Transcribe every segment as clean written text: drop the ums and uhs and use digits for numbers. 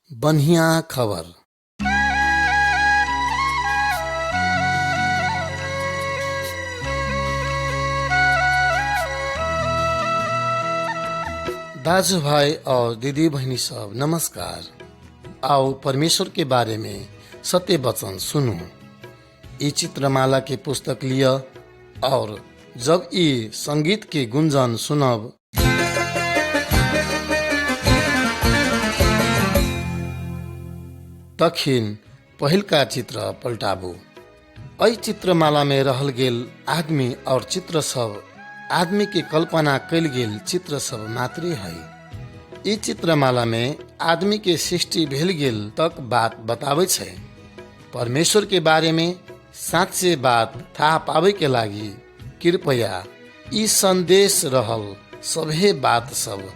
बढ़िया खबर। दाजुभाइ और दीदी बहिनी सब नमस्कार। आओ परमेश्वर के बारे में सत्य वचन सुनो। ये चित्रमाला के पुस्तक लिया और जब ये संगीत के गुंजन सुनब तखिन पहिल का चित्र पलटाबू। अई चित्रमाला में रहल गेल आदमी और चित्र सब आदमी के कल्पना कैल गेल चित्र सब मात्रे है। ई चित्रमाला में आदमी के सृष्टि भेल गेल तक बात बतावे छै। परमेश्वर के बारे में साँचे बात था पावे के लागी कृपया ई संदेश रहल सभे बात सब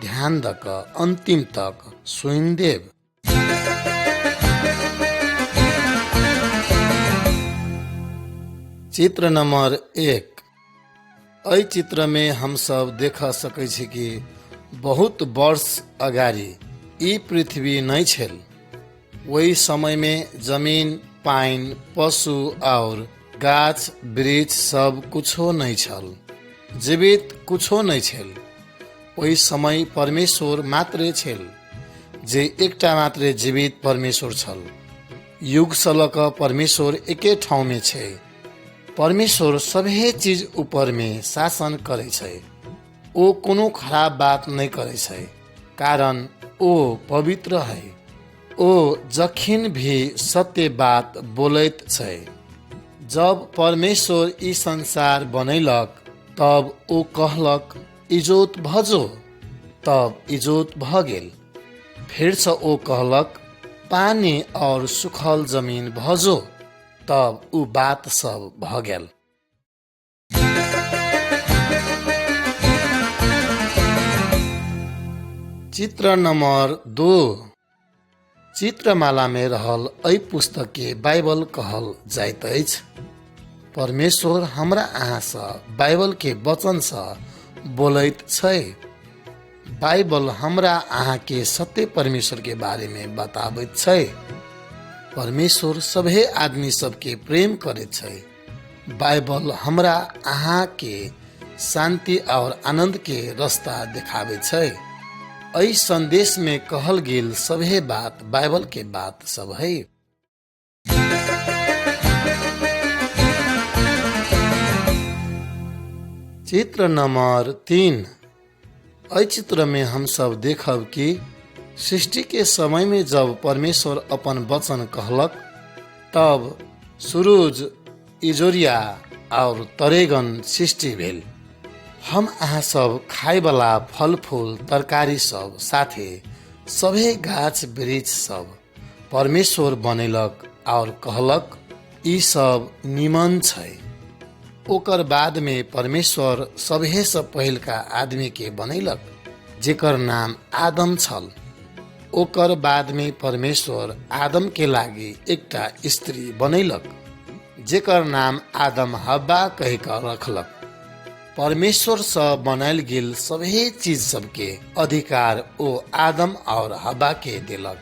ध्यान दक अंतिम तक सुन देव। चित्र नंबर 1। एहि चित्र में हम सब देख सकै छी कि बहुत वर्ष अगाडि ई पृथ्वी नहीं छल। वही समय में जमीन, पाइन, पशु और गाछ वृक्ष सब कुछो नहीं छल, जीवित कुछो नहीं छल। वही समय परमेश्वर मात्रे छल, जे एकटा मात्रे जीवित परमेश्वर छल। युग सलक परमेश्वर एके ठाउँ में छै। परमेश्वर सभे चीज ऊपर में शासन करे छै। ओ कोनो खराब बात नहीं करे छै, कारण ओ पवित्र है। ओ जखिन भी सत्य बात बोलैत छै। जब परमेश्वर ई संसार बनैलक तब ओ कहलक इजोत भजो, तब इजोत भ गेल। फिर से ओ कहलक पानी और सुखल जमीन भजो, तब उ बात सब भ गेल। चित्र नंबर 2। चित्रमाला में रहल एहि पुस्तक के बाइबल कहल जाइत अछि। परमेश्वर हमरा अहाँ सँ बाइबल के वचन सँ बोलैत छै। बाइबल हमरा अहाँ के सत्य परमेश्वर के बारे में बताबैत छै। परमेश्वर सभे आदमी सबके प्रेम करे छै। बाइबल हमरा अहाँ के शांति और आनंद के रास्ता दिखावे छै। एहि संदेश में कहल गेल सभे बात बाइबल के बात सब है। चित्र नंबर 3। एहि चित्र में हम सब देखब कि सृष्टि के समय में जब परमेश्वर अपन वचन कहलक तब सूरज, इजोरिया और तरेगन सृष्टि भेल। हम अहाँ सब खाए वाला फल फूल तरकारी सब साथे सभे गाछ वृक्ष सब परमेश्वर बनेलक और कहलक ई सब निमन छै। ओकर बाद में परमेश्वर सभे से पहिल का आदमी के बनैलक, जेकर नाम आदम छल। ओकर बाद में परमेश्वर आदम के लागी एकटा स्त्री बनैलक, जेकर नाम आदम हब्बा कह कर रखलक। परमेश्वर से बनायल गेल सभे चीज सबके अधिकार ओ आदम और हब्बा के देलक।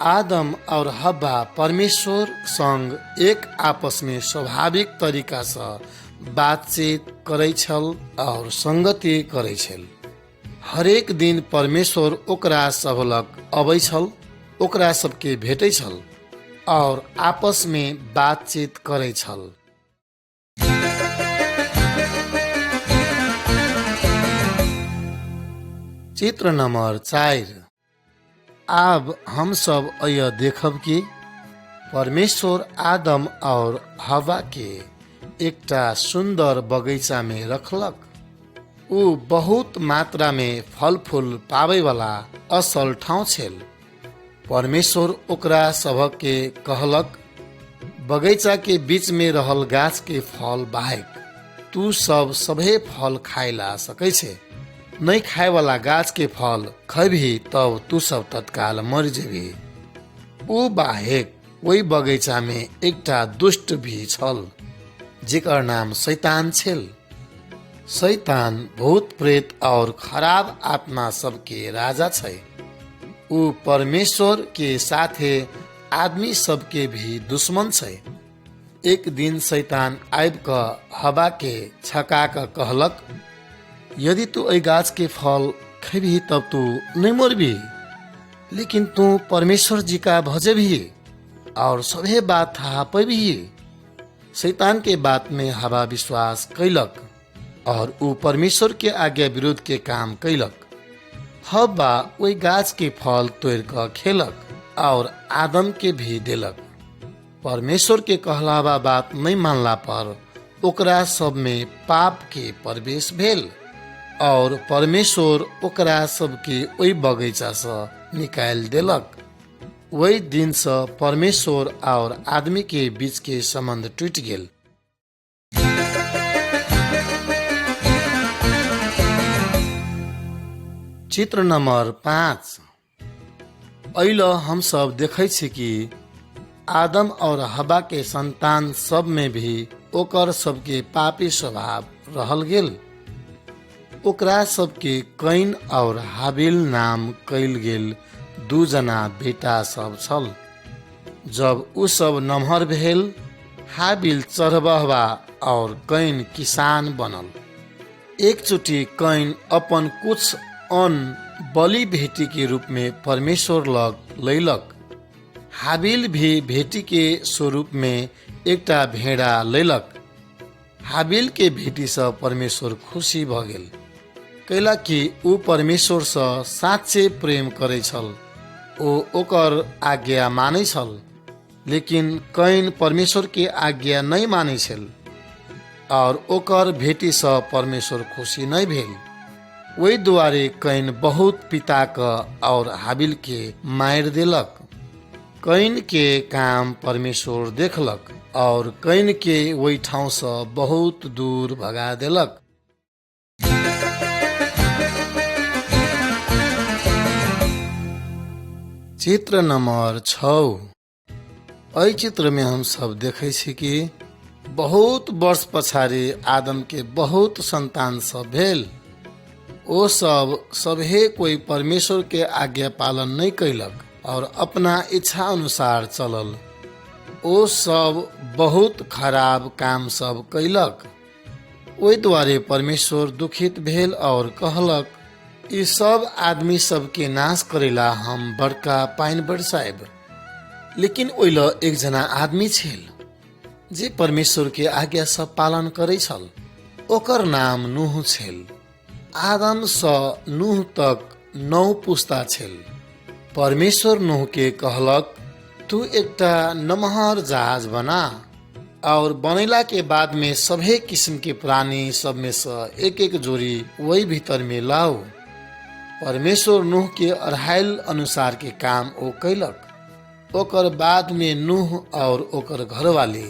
आदम और हब्बा परमेश्वर संग एक आपस में स्वाभाविक तरीका से बातचीत करै छल और संगति करै छल। हरेक दिन परमेश्वर ओकरा सब लग अबै छल, ओकरा सबके भेटै छल और आपस में बातचीत करै छल। चित्र नंबर 4। अब हम सब यह देखब कि परमेश्वर आदम और हवा के एकटा सुंदर बगीचा में रखलक। उ बहुत मात्रा में फल फूल पावे वाला असल ठाउँ छल। परमेश्वर ओकरा सबक के कहलक बगीचा के बीच में रहल गाछ के फल बाहेक तू सब सभे फल खाए ला सकै छे। नहीं खाए वाला गाछ के फल खैबही तब तू सब तत्काल मर जेबी। उ बाहेक वही बगीचा में एकटा दुष्ट भी छल, जेकर नाम शैतान छल। शैतान भूत प्रेत और खराब आत्मा सबके राजा छै। ऊ परमेश्वर के साथे आदमी सबके भी दुश्मन छे। एक दिन शैतान आइब क हवा के छका क कहलक, यदि तू एहि गाछ के फल खेबी तब तू नहीं मरबी, लेकिन तू परमेश्वर जी का भजबी और सभे बात था पैबी। शैतान के बात में हवा विश्वास कैलक और ऊ परमेश्वर के आज्ञा विरोध के काम कैलक। हवा वही गाछ के फल तोड़ क खेलक और आदम के भी देलक। परमेश्वर के कहलावा बात नहीं मानला पर ओकरा सब में पाप के प्रवेश भेल और परमेश्वर ओकरा सब के ओहि बगीचा से निकाल देलक। वही दिन से परमेश्वर और आदमी के बीच के संबंध टूट गेल। चित्र नंबर 5। अइल हम सब देखे छी कि आदम और हवा के संतान सब में भी ओकर सबके पापी स्वभाव रहल गेल। ओकरा सबके कैन और हाबिल नाम कैल गेल 2 जना बेटा सब छल। जब उ सब नम्हर भेल, हाबिल चरबहवा और कैन किसान बनल। एक चोटी कैन अपन कुछ अन्न बलि भेटी के रूप में परमेश्वर लग लैलक। हाबिल भी भेटी के स्वरूप में एकटा भेड़ा लैलक। हाबिल के भेटी से परमेश्वर खुशी भ गेल, कैला कि ऊ परमेश्वर से साँचे प्रेम करे छल। ओ ओकर आज्ञा मानै छल, लेकिन कैन परमेश्वर के आज्ञा नहीं मानै छल और ओकर भेटी से परमेश्वर खुशी नहीं भेल। वही दुआरे कैन बहुत पिता का और हाबिल के मार देलक। कैन के काम परमेश्वर देखलक और कैन के वही ठाउँ से बहुत दूर भगा देलक। चित्र नंबर 6। एहि चित्र में हम सब देखे छी कि बहुत वर्ष पछाड़ी आदम के बहुत संतान सब भेल। ओ सब सभे कोई परमेश्वर के आज्ञा पालन नहीं कैलक और अपना इच्छा अनुसार चलल। ओ सब बहुत खराब काम सब कैलक। ओहि द्वारे परमेश्वर दुखित भेल और कहलक, ई सब आदमी सब के नाश करेला हम बड़का पाइन बरसाएब। लेकिन ओइल एक जना आदमी छल जे परमेश्वर के आज्ञा सब पालन करे छल। ओकर नाम नूह छल। आदम सँ नूह तक 9 पुस्ता छल। परमेश्वर नूह के कहलक, तू एकटा नमहर जहाज बना और बनैला के बाद में सभे किस्म के प्राणी सब में से एक एक जोड़ी वही भीतर में लाओ। परमेश्वर नूह के अढ़ाइल अनुसार के काम ओ कैलक। ओकर बाद में नूह और ओकर घरवाली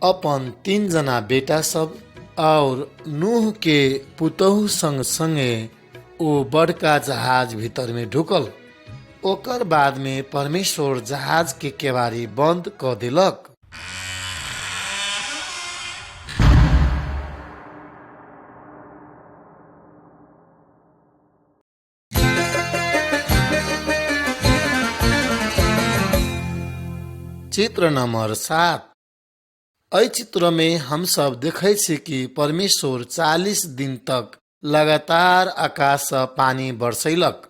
अपन 3 जना बेटा सब और नूह के पुतहु संग संगे ओ बड़का जहाज भीतर में ढुकल। ओकर बाद में परमेश्वर जहाज के केवारी बंद क देलक। चित्र नंबर 7। एहि चित्र में हम सब देखे छी कि परमेश्वर 40 दिन तक लगातार आकाश से पानी बरसैलक।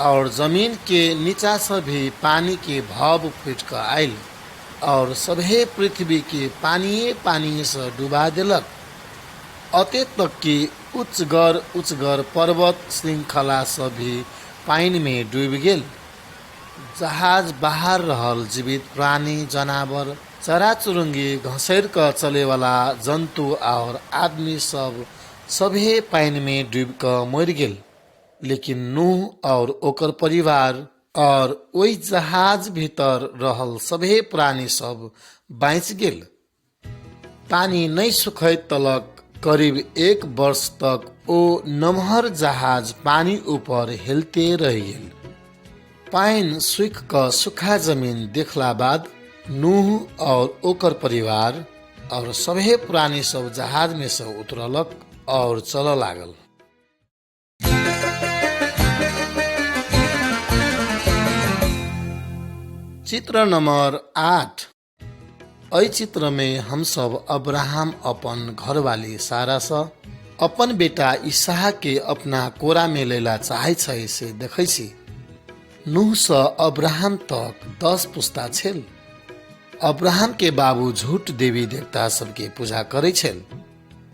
और जमीन के नीचा से भी पानी के भाव फूट कर आयल और सभे पृथ्वी के पानी से डुबा देलक। अते तक कि उच्चगर पर्वत श्रृंखला से भी पानी में डूब गेल। जहाज बाहर रहल जीवित प्राणी, जानवर, चरा चुरुंगी, घसैर कर चले वाला जंतु और आदमी सब सभे पानी में डूब कर मर गेल। लेकिन नूह और ओकर परिवार और वही जहाज भीतर रहल सभे प्राणी सब बाँच गेल। पानी नहीं सुखैत तलक करीब 1 वर्ष तक ओ नमहर जहाज पानी ऊपर हेलते रह गेल। पाइन सूख क सुखा जमीन देखला बाद नूह और ओकर परिवार और सभे प्राणी सब जहाज में से उतरलक और चल लागल। चित्र नंबर 8। एहि चित्र में हम सब अब्राहम अपन घरवाली सारा से अपन बेटा इसहाक के अपना कोरा में लेला चाहे छै से देखै छी। नूह से अब्राहम तक 10 पुस्ता छल। अब्राहम के बाबू झूठ देवी देवता सबके पूजा करे छल,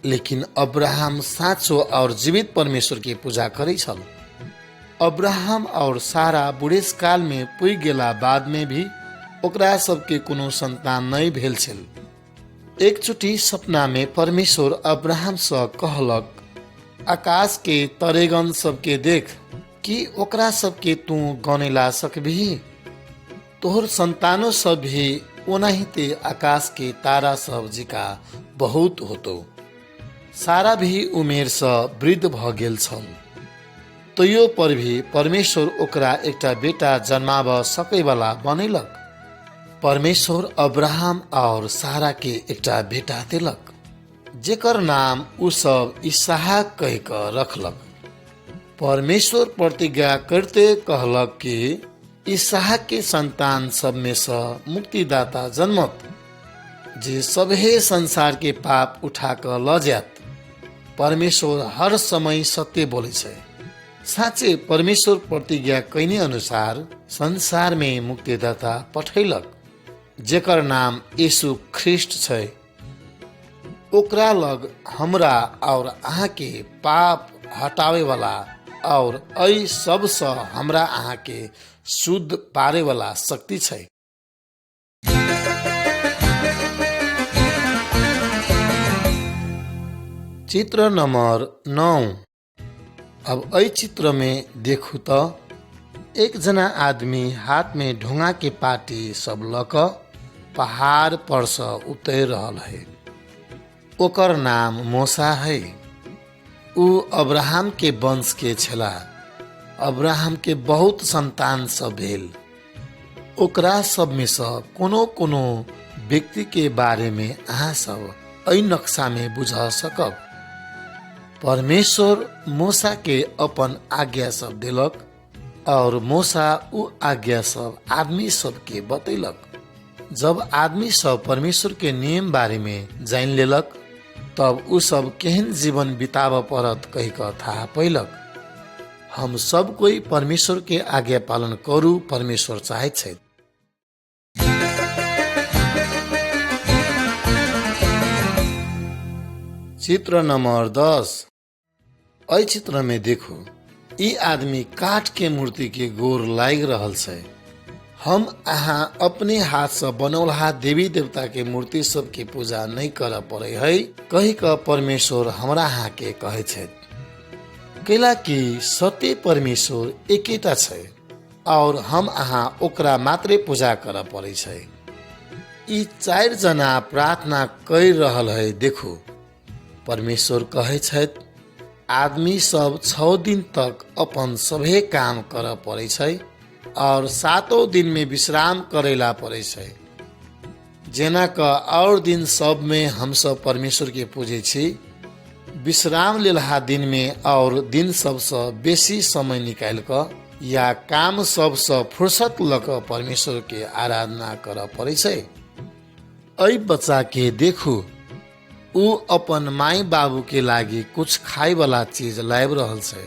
लेकिन अब्राहम साँचो और जीवित परमेश्वर के पूजा करे छल। अब्राहम और सारा बुढ़ेस काल में पुइ गेला बाद में भी ओकरा सबके कोनो संतान नहीं भेल छल। एक चुटी सपना में परमेश्वर अब्राहम से कहलक, आकाश के तरेगन सबके देख कि ओकरा सबके तू गने ला सकबिही। तोहर संतानों सब भी ओनाहिते आकाश के तारा सब जिका बहुत होतो। सारा भी उमेर से वृद्ध भ गेल छल, तैयो पर भी परमेश्वर ओकरा एकटा बेटा जन्माब सकै वाला बनेलक। परमेश्वर अब्राहम और सारा के एकटा बेटा देलक, जेकर नाम उ सब इसहाक कह क रखलक। परमेश्वर प्रतिज्ञा करते कहलक कि इसहाक के संतान सब में से मुक्तिदाता जन्मत, जे सभे संसार के पाप उठा क ल जात। परमेश्वर हर समय सत्य बोले छै। साँचे परमेश्वर प्रतिज्ञा कैने अनुसार संसार में मुक्तिदाता पठैलक, जेकर नाम यीशु ख्रिस्ट छै। ओकरा लग हमरा और अहाँ के पाप हटावे वाला और अई सब से हमरा अहाँ के शुद्ध पारे वाला शक्ति छै। चित्र नंबर 9। अब एहि चित्र में देखू तो एक जना आदमी हाथ में ढोंगा के पाटी सब लक पहाड़ पर से उतर रहल है। ओकर नाम मूसा है। उ अब्राहम के वंश के छला। अब्राहम के बहुत संतान सब भेल। ओकरा सब में से कोनो कोनो व्यक्ति के बारे में अहाँ सब एहि नक्शा में बुझ सकब। परमेश्वर मूसा के अपन आज्ञा सब देलक और मूसा उ आज्ञा सब आदमी सब के बतैलक। जब आदमी सब परमेश्वर के नियम बारे में जान लेलक, तब उ सब केहन जीवन बिताब पड़त कह क था पैलक। हम सब कोई परमेश्वर के आज्ञा पालन करू, परमेश्वर चाहे छै। चित्र नंबर 10। एहि चित्र में देखू, ई आदमी काठ के मूर्ति के गोर लाग रहल छै। हम अहाँ अपने हाथ से बनौलहा देवी देवता के मूर्ति सब के पूजा नहीं कर पड़े है कही क परमेश्वर हमरा अहाँ के कहे छै। कैला कि सत्य परमेश्वर एकेटा छै और हम अहाँ ओकरा मात्रे पूजा कर पड़े छै। ई 4 जना प्रार्थना कर रहल है। देखू, परमेश्वर कहे छै आदमी सब 6 दिन तक अपन सभे काम कर पड़े छै और 7 दिन में विश्राम करेला पड़े छै। जेना क और दिन सब में हम सब परमेश्वर के पूजे छी, विश्राम लेलहा दिन में और दिन सब से बेसी समय निकाल क या काम सब से फुर्सत लक परमेश्वर के आराधना कर पड़े छै। एहि बच्चा के देखू, उ अपन माई बाबू के लागी कुछ खाए वाला चीज लाइब रहल छै।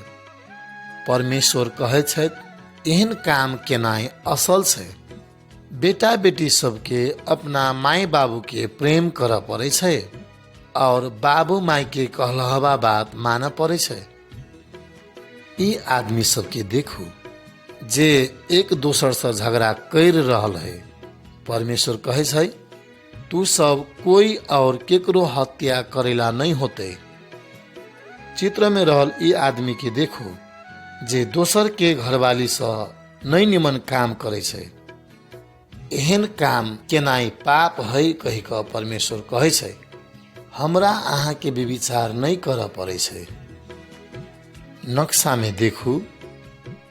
परमेश्वर कहे छै एहन काम केनाई असल छै। बेटा बेटी सबके अपना माई बाबू के प्रेम कर पड़े छै और बाबू माई के कहलहबा बात मान पड़े छै। ई आदमी सबके देखू जे एक दोसर से झगड़ा कर रहल है। परमेश्वर कहे छै तू सब कोई और केकरो हत्या करेला नहीं होते। चित्र में रहल ई आदमी के देखू जे दोसर के घरवाली से नहीं निमन काम करे छै। एहन काम केनाई पाप है कही क परमेश्वर कहे छै हमरा अहाँ के विचार नहीं कर पड़े छै। नक्शा में देखू,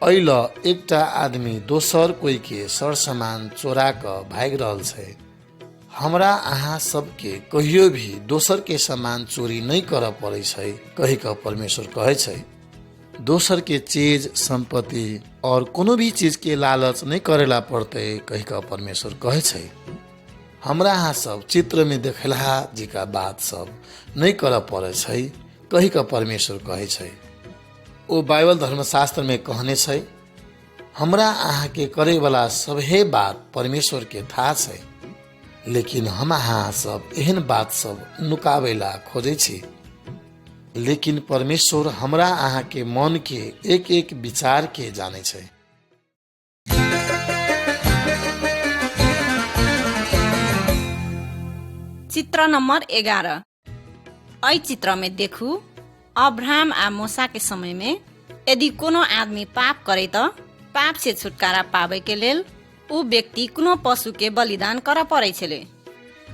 अइल एकटा आदमी दोसर कोई के सर सामान चोरा क भाग रहल छै। हमरा अहाँ सबके कहियो भी दोसर के सामान चोरी नहीं कर पड़े छै कही क परमेश्वर कहे छै। दोसर के चीज संपत्ति और कोनो भी चीज के लालच नहीं करेला पड़ते कही क परमेश्वर कहे छै। हमरा अहाँ सब चित्र में देखला जी का बात सब नहीं कर पड़े छै कही क परमेश्वर कहे छै। ओ बाइबल धर्मशास्त्र में कहने छै, हमरा अहाँ के करे वाला सभे बात परमेश्वर के था छै, लेकिन हम अहाँ सब एहन बात सब नुकावेला खोजे छी। लेकिन परमेश्वर हमरा अहाँ के मन के एक एक विचार के जाने छै। चित्र नंबर 11। एहि चित्र में देखू, अब्राहम आ मूसा के समय में यदि कोनो आदमी पाप करे तो पाप से छुटकारा पावे के लेल उ व्यक्ति कोनो पशु के बलिदान कर पड़े छले।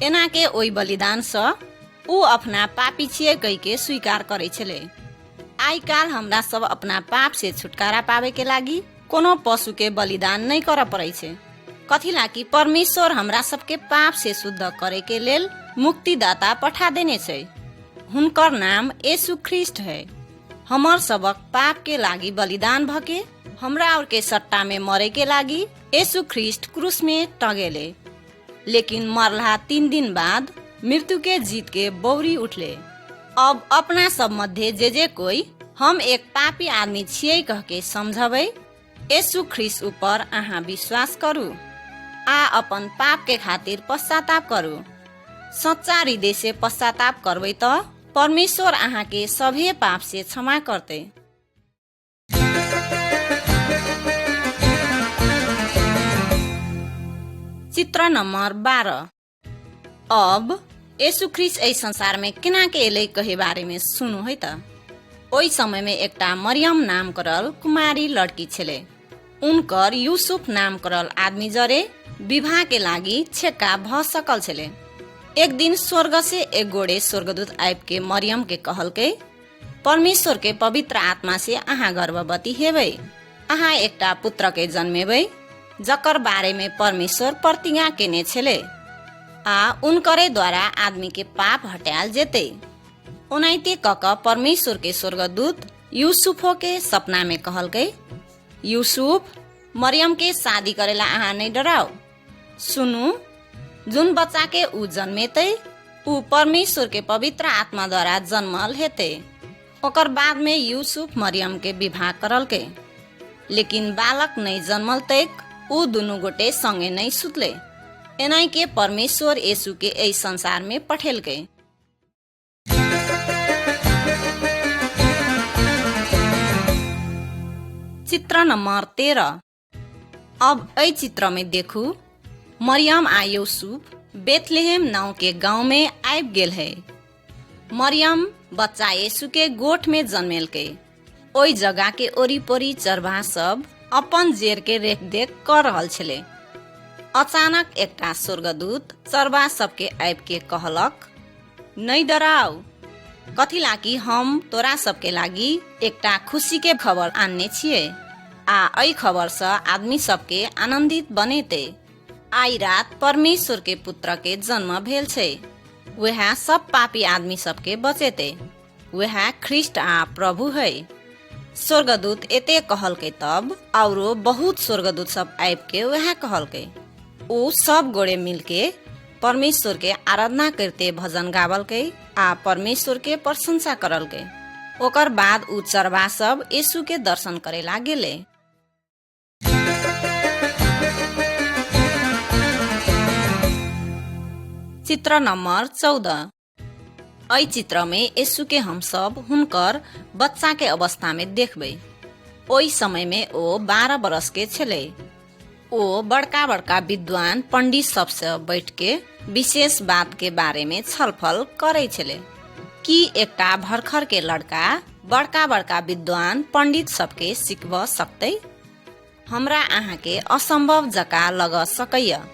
एना के ओई बलिदान से उ अपना पापी छिए कही के स्वीकार करे छले। आई काल हमरा सब अपना पाप से छुटकारा पावे के लागी कोनो पशु के बलिदान नहीं कर पड़े छे। कथी लागी परमेश्वर हमरा सबके पाप से शुद्ध करे के लेल मुक्तिदाता पठा देने छे। हुनकर नाम यीशु ख्रिस्ट है। हमर सबक पाप के लागी बलिदान भके हमरा और के सट्टा में मरे के लागी यीशु ख्रिस्ट क्रूस में टंगेले। लेकिन मरला 3 दिन बाद मृत्यु के जीत के बौरी उठले। अब अपना सब मध्य जे कोई हम एक पापी आदमी छिए कह के समझबै, यीशु ख्रिस्ट ऊपर अहाँ विश्वास करू आ अपन पाप के खातिर पश्चाताप करू। सच्चा हृदय से पश्चाताप करबै तो परमेश्वर अहाँ के सभी पाप से क्षमा करते। चित्र नंबर 12। अब यीशु ख्रिस्ट एहि संसार में केना के एले कहे बारे में सुनु है त। ओई समय में एकटा मरियम नाम करल कुमारी लड़की छले। उनकर यूसुफ नाम करल आदमी जरे विवाह के लागी छेका भ सकल छले। एक दिन स्वर्ग से एक गोड़े स्वर्गदूत आइब के मरियम के कहल के, परमेश्वर के पवित्र आत्मा से अहाँ गर्भवती हेबै, अहाँ एकटा पुत्र के जन्मेबै, जकर बारे में परमेश्वर प्रतिज्ञा केने छले आ उनकरे द्वारा आदमी के पाप हटायल जेते। ओनाइते कक परमेश्वर के स्वर्गदूत यूसुफो के सपना में कहल के, यूसुफ मरियम के शादी करेला अहाँ नहीं डराओ। सुनु, जुन बच्चा के ऊ जन्मेते ऊ परमेश्वर के पवित्र आत्मा द्वारा जन्मल हेते। ओकर बाद में यूसुफ मरियम के विवाह करल के, लेकिन बालक नहीं जन्मल तक ऊ दुनु गोटे संगे नहीं सुतले। एनाई के परमेश्वर यीशु के एहि संसार में पठेल के। चित्र नंबर 13। अब एहि चित्र में देखू, मरियम आ यूसुफ बेथलेहम नाव के गांव में आइब गेल है। मरियम बच्चा यीशु के गोठ में जन्मेल के। ओई जगह के ओरी पोरी चरवाहा सब अपन जेर के रेख देख कर रहल छले। अचानक एकटा स्वर्गदूत चरवाहा सबके आइब के कहलक, नहीं डराओ, कथी लागी हम तोरा सबके लागी एकटा खुशी के खबर आनने छिए आ एहि खबर से आदमी सबके आनंदित बनेते। आई रात परमेश्वर के पुत्र के जन्म भेल छे। वह सब पापी आदमी सबके बचेते। वह ख्रिस्ट आ प्रभु है। स्वर्गदूत एते कहल के तब औरो बहुत स्वर्गदूत सब आइब के वह कहल के। ऊ सब गोड़े मिल के परमेश्वर के आराधना करते भजन गावल के आ परमेश्वर के प्रशंसा करल के। ओकर बाद ऊ चरवाहा सब यीशु के दर्शन करेला गेले। चित्र नंबर 14। एहि चित्र में यीशु के हम सब हुनकर बच्चा के अवस्था में देखबै। ओहि समय में ओ 12 बरस के छले। ओ बड़का बड़का विद्वान पंडित सबसे बैठ के विशेष बात के बारे में छलफल करे छले कि एकटा भरखर के लड़का बड़का बड़का विद्वान पंडित सबके सिखब सकते। हमरा अहाँ के असंभव जका लग सकैया,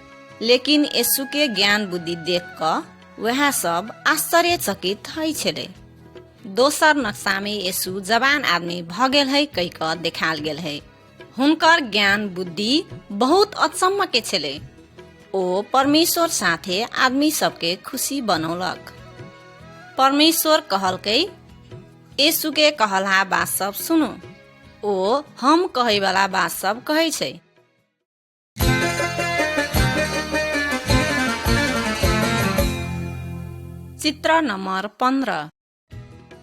लेकिन यीशु के ज्ञान बुद्धि देख क वह सब आश्चर्यचकित है छले। दोसर नक्शा में यीशु जवान आदमी भ गेल है कई क देखाल गेल है। हुनकर ज्ञान बुद्धि बहुत अचम्म के छले। ओ परमेश्वर साथे आदमी सबके खुशी बनौलक। परमेश्वर कहलकै यीशु के कहला बात सब सुनो। ओ हम कहै वाला बात सब कहै छै। चित्र नंबर 15।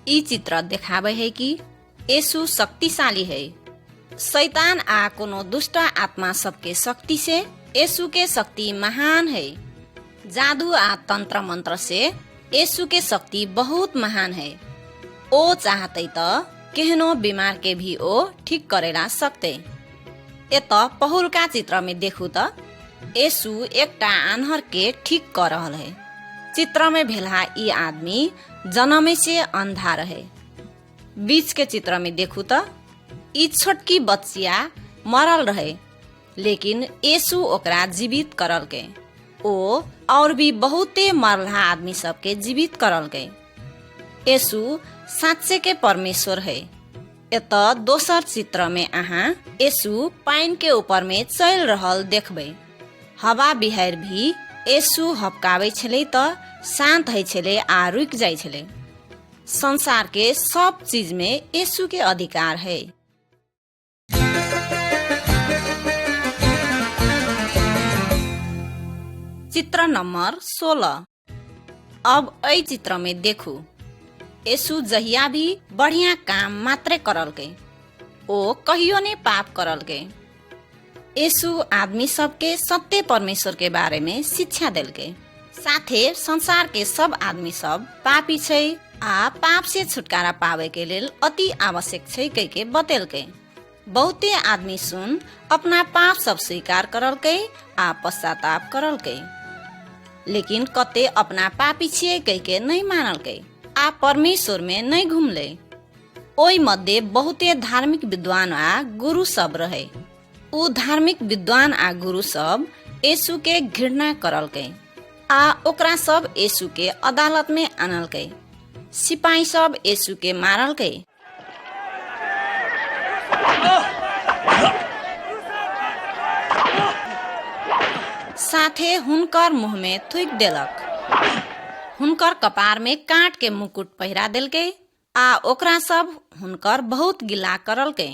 ई चित्र देखाबै है कि यीशु शक्तिशाली है। शैतान आ कोनो दुष्ट आत्मा सबके शक्ति से यीशु के शक्ति महान है। जादू आ तंत्र मंत्र से यीशु के शक्ति बहुत महान है। ओ चाहते त केहनो बीमार के भी ओ ठीक करेला सकते। एत पहुल का चित्र में देखू त यीशु एकटा आन्हर के ठीक कर रहल है। चित्र में भेला ई आदमी जन्मे से अंधा रहे। बीच के चित्र में देखू त ई छोटकी बच्चिया मरल रहे, लेकिन यीशु ओकरा जीवित करल के। ओ और भी बहुते मरला आदमी सबके जीवित करल के। यीशु साँच्चे के परमेश्वर है। एत दोसर चित्र में अहाँ यीशु पाइन के ऊपर में चल रहल देखबै। हवा बिहार भी यीशु हपकाबै छलै त शांत है छले आ रुक जाय छले। संसार के सब चीज में यीशु के अधिकार है। चित्र नंबर 16। अब ए चित्र में देखू यीशु जहिया भी बढ़िया काम मात्रे करल के। ओ कहियो ने पाप करल के। यीशु आदमी सबके सत्य परमेश्वर के बारे में शिक्षा देल के। साथे संसार के सब आदमी सब पापी छै आ पाप से छुटकारा पावे के लेल अति आवश्यक छै कह के बतेल के। बहुते आदमी सुन अपना पाप सब स्वीकार करल के आ पश्चाताप करल के, लेकिन कते अपना पापी छिए कह के नहीं मानल के आ परमेश्वर में नहीं घुमले। ओई मध्य बहुते धार्मिक विद्वान आ गुरु सब रहे। उ धार्मिक विद्वान आ गुरु सब यीशु के घृणा करल के आ ओकरा सब यीशु के अदालत में आनल के। सिपाही सब यीशु के मारल के। साथे हुनकर मुंह में थूक देलक। हुनकर कपार में काट के मुकुट पहिरा देल के आ ओकरा सब हुनकर बहुत गिला करल के।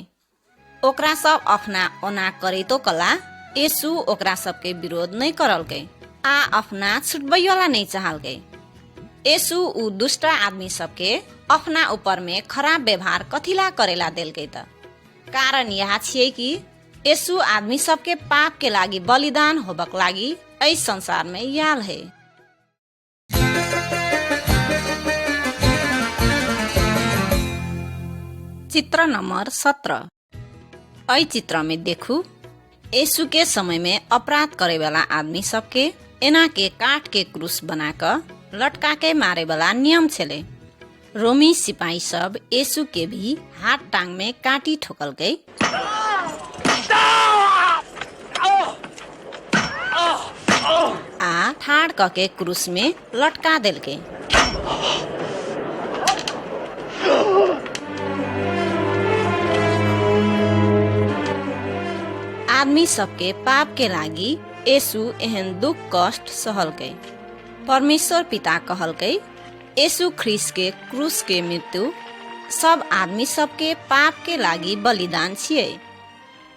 ओकरा सब अपना ओना करे तो कला यीशु ओकरा सब के विरोध नहीं करल के आ अपना छुटबै वाला नहीं चाहल के। यीशु उ दुष्ट आदमी सबके अपना ऊपर में खराब व्यवहार कथिला करेला देल के त। कारण यह छिए कि यीशु आदमी सबके पाप के लागी बलिदान होबक लागी एहि संसार में याल है। चित्र नंबर 17। एहि चित्र में देखू यीशु के समय में अपराध करे वाला आदमी सबके एना के काट के क्रूस बना कर लटका के मारे वाला नियम छले। रोमी सिपाही सब यीशु के भी हाथ टांग में काटी ठोकल गई आ ठाड़ के क्रूस में लटका देल के। आदमी सबके पाप के लागी यीशु एहन दुख कष्ट सहल के। परमेश्वर पिता कहल के यीशु ख्रीस्ट के क्रूस के मृत्यु सब आदमी सबके पाप के लागी बलिदान छिए।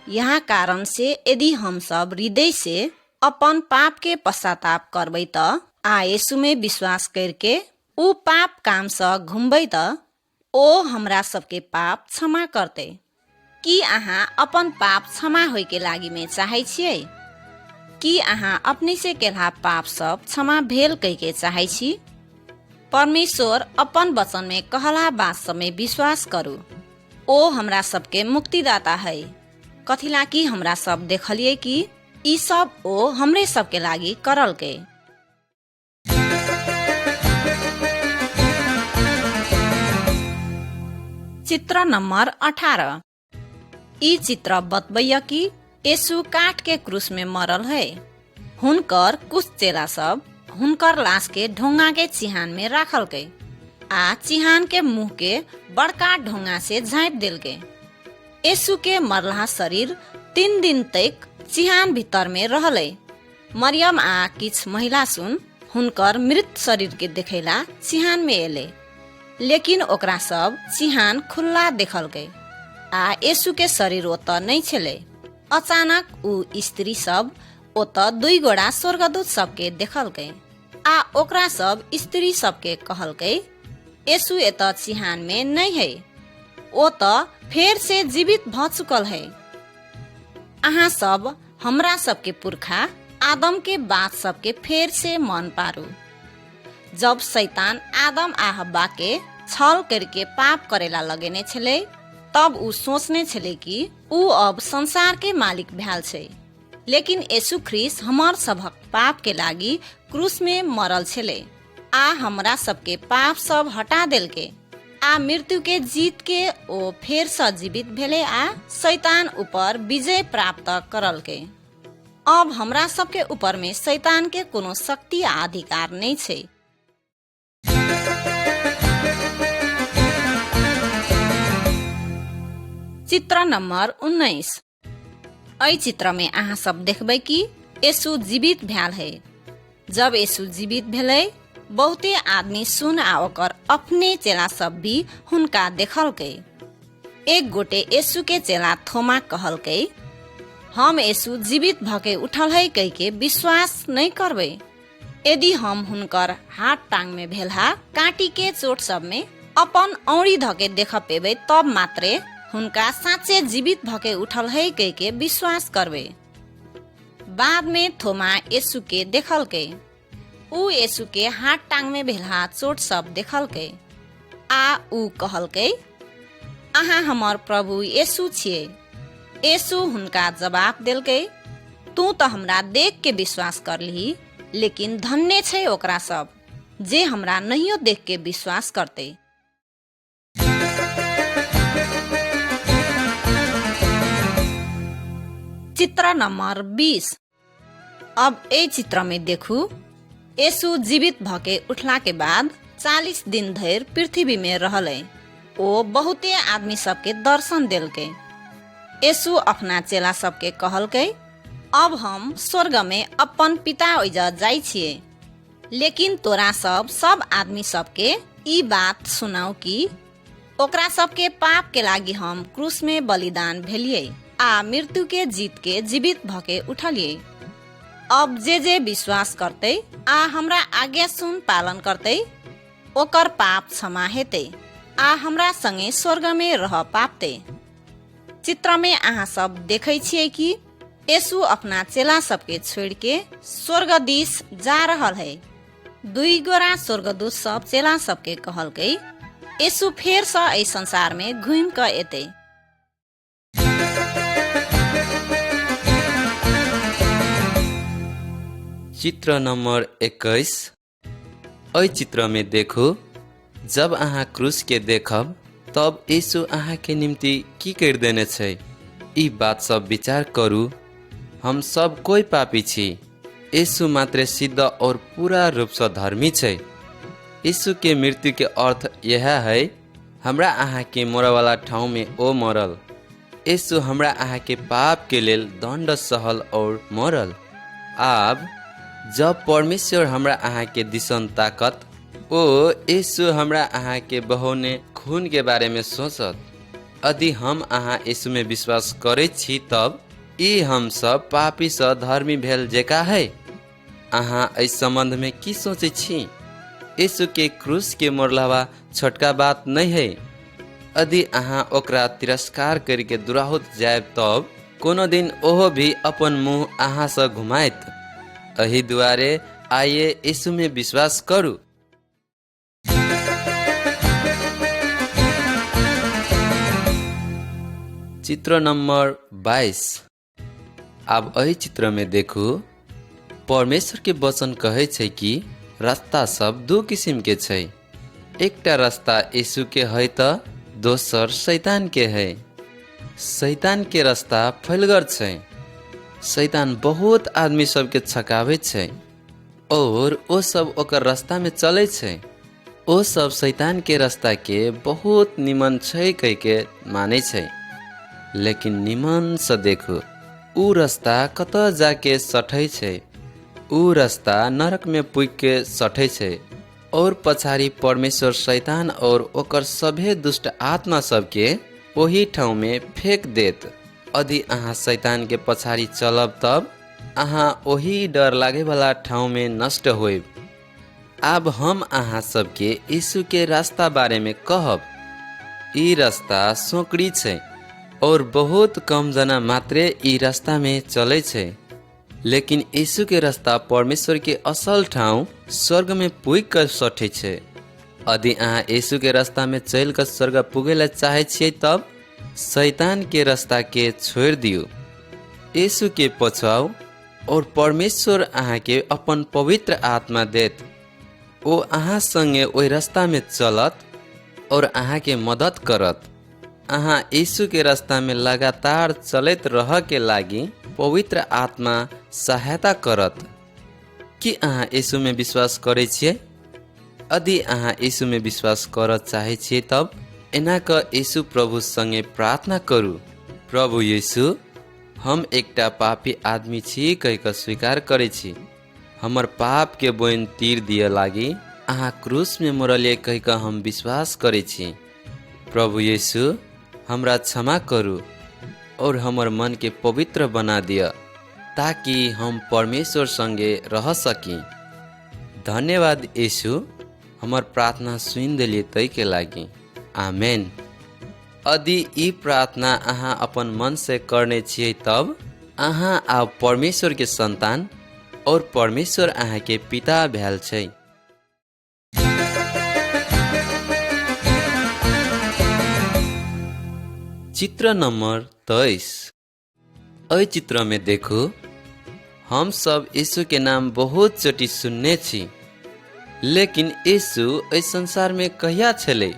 यहाँ कारण से यदि हम सब हृदय से अपन पाप के पश्चाताप करबै त आ यीशु में विश्वास करके उ पाप काम से घुमबै त ओ हमरा सबके पाप क्षमा करते। कि अहाँ अपन पाप क्षमा होय के लागी में चाहे छिए? कि अहाँ अपने से केला पाप सब क्षमा भेल कह के चाहे छी? परमेश्वर अपन वचन में कहला बात सब में विश्वास करू। ओ हमरा सबके मुक्तिदाता है। कथिला कि हमरा सब देखलिए कि ई सब ओ हमरे सबके लागी करल के। चित्र नंबर 18। ई चित्र बतबैया कि यीशु काट के क्रूस में मरल है। हुनकर कुछ चेला सब हुनकर लाश के ढोंगा के चिहान में राखल के। आ चिहान के मुंह के बड़का ढोंगा से झाँप देल गए। यीशु के मरला शरीर 3 दिन तक चिहान भीतर में रहले। मरियम आ किछ महिला सुन हुनकर मृत शरीर के देखेला चिहान में एले, लेकिन ओकरा सब चिहान खुल्ला देखल गए आ यीशु के शरीर ओत नहीं छले। अचानक उ स्त्री सब ओत 2 गोड़ा स्वर्गदूत सबके देखल गए आ ओकरा सब स्त्री सबके कहल गए, यीशु एत चिहान में नहीं है, ओ त फेर से जीवित भ चुकल है। अहाँ सब हमरा सबके पुरखा आदम के बात सबके फेर से मन पारू। जब शैतान आदम आ हव्वा के छल करके पाप करेला लगेने छले, तब उ सोचने छले कि उ अब संसार के मालिक भैल छे। लेकिन यीशु ख्रिस्ट हमर सबक पाप के लागी क्रूस में मरल छले आ हमरा सबके पाप सब हटा देल के आ मृत्यु के जीत के ओ फेर से जीवित भेले आ शैतान ऊपर विजय प्राप्त करल के। अब हमरा सबके ऊपर में शैतान के कोनो शक्ति आ अधिकार नहीं छे। चित्र नंबर 19। एहि चित्र में अहाँ सब देखबै कि यीशु जीवित भेल है। जब यीशु जीवित भेले, बहुते आदमी सुन आ ओकर अपने चेला सब भी हुनका देखल के। एक गोटे यीशु के चेला थोमा कहल के, हम यीशु जीवित भके उठल है कह के विश्वास नहीं करबे। यदि हम हुनकर हाथ टांग में भेलहा काटी के चोट सब में अपन औरी धके देख पेबे, तब मात्रे हुनका साँचे जीवित भके उठल है कह के विश्वास करबे। बाद में थोमा यीशु के देखल के, उ यीशु के हाथ टांग में भेलहा चोट सब देखल के आ उ कहल के, अहाँ हमर प्रभु यीशु छिए। यीशु हुनका जवाब देल के, तू तो हमरा देख के विश्वास करली, लेकिन धन्य छै ओकरा सब जे हमरा नहियो देख के विश्वास करते। चित्र नंबर 20। अब ए चित्र में देखू, यीशु जीवित भके उठला के बाद 40 दिन धरि पृथ्वी में रहले। ओ बहुते आदमी सबके दर्शन देल के। यीशु अपना चेला सबके कहल के, अब हम स्वर्ग में अपन पिता ओइजा जाई छिए, लेकिन तोरा सब आदमी सबके ई बात सुनाऊ कि ओकरा सबके पाप के लागी हम क्रूस में बलिदान भेलिए आ मृत्यु के जीत के जीवित भके उठलिए। अब जे विश्वास करते आ हमरा आज्ञा सुन पालन करते, ओकर पाप क्षमा हेते आ हमरा संगे स्वर्ग में रह पापते। चित्र में अहाँ सब देखे छिए कि यीशु अपना चेला सबके छोड़ के स्वर्ग दिस जा रहल है। 2 गोरा स्वर्गदूत सब चेला सबके कहल के, यीशु फेर से एहि संसार में घूम के एते। चित्र नंबर 21। एहि चित्र में देखू, जब अहाँ क्रूस के देखब तब यीशु अहाँ के निम्ति की कर देने छै, ई बात सब विचार करू। हम सब कोई पापी छी, यीशु मात्र सिद्ध और पूरा रूप से धर्मी छै। यीशु के मृत्यु के अर्थ यह है, हमरा अहाँ के मरे वाला ठाउँ में ओ मरल। यीशु हमरा अहाँ के पाप के लेल दंड सहल और मरल। आब जब परमेश्वर हमरा अहाँ के दिसन ताकत, ओ यीशु हमरा अहाँ के बहौने खून के बारे में सोचत। यदि हम अहाँ यीशु में विश्वास करे छी, तब ई हम सब पापी से धर्मी भेल जेका है। अहाँ इस संबंध में की सोचे छी? यीशु के क्रूस के मरलावा छोटका बात नहीं है। यदि अहाँ ओकरा तिरस्कार करके दुराहुत जाए, तब कोनो दिन ओहो भी अपन मुँह अहाँ से घुमाइत। एहि दुआरे आइए यीशु में विश्वास करू। चित्र नंबर 22। अब एहि चित्र में देखू, परमेश्वर के वचन कहे छै कि रास्ता सब 2 किस्म के छै। एकटा रास्ता यीशु के है त दोसर शैतान के है। शैतान के रास्ता फैलगर छै। शैतान बहुत आदमी सबके छकावे छै और ओ सब ओकर रास्ता में चले छै। ओ सब शैतान के रास्ता के बहुत निमन छै कह के माने छै, लेकिन निमन से देखू ऊ रास्ता कत जाके सठै छै। ऊ रास्ता नरक में पुग के सठै छै और पछाड़ी परमेश्वर शैतान और ओकर सभे दुष्ट आत्मा सबके ओही ठाउँ में फेंक देत। यदि अहाँ शैतान के पछाड़ी चलब तब अहाँ ओही डर लागे वाला ठाउँ में नष्ट होइब। अब हम अहाँ सबके यीशु के रास्ता बारे में कहब। ई रास्ता सोकड़ी छै और बहुत कम जना मात्रे ई रास्ता में चले छै, लेकिन यीशु के रास्ता परमेश्वर के असल ठाउँ स्वर्ग में पुग कर सठे छै। यदि अहाँ यीशु के रास्ता में चल कर स्वर्ग पुगे ला चाहे छियै तब शैतान के रास्ता के छोड़ दियो, यीशु के पछाऊ और परमेश्वर अहाँ के अपन पवित्र आत्मा देत। ओ अहाँ संगे ओहि रास्ता में चलत और अहाँ के मदद करत। अहाँ यीशु के रास्ता में लगातार चलत रह के लागी पवित्र आत्मा सहायता करत। कि अहाँ यीशु में विश्वास करे छियै? यदि अहाँ यीशु में विश्वास करत चाहे छियै तब एना क यीशु प्रभु संगे प्रार्थना करू। प्रभु यीशु, हम एकटा पापी आदमी छी कह के स्वीकार करे छी। हमर पाप के बोइन तीर दिए लागी अहाँ क्रूस में मरलिए कह के हम विश्वास करे छी। प्रभु यीशु, हमरा क्षमा करू और हमर मन के पवित्र बना दिया ताकि हम परमेश्वर संगे रह सकी। धन्यवाद यीशु, हमर प्रार्थना सुन देलिए तै के लागी। आमेन। यदि ई प्रार्थना अहाँ अपन मन से करने छियै तब अहाँ आब परमेश्वर के संतान और परमेश्वर अहाँ के पिता भेल छै। चित्र नंबर 23। एहि चित्र में देखो हम सब यीशु के नाम बहुत चोटी सुनने छी, लेकिन यीशु इस संसार में कहिया छले?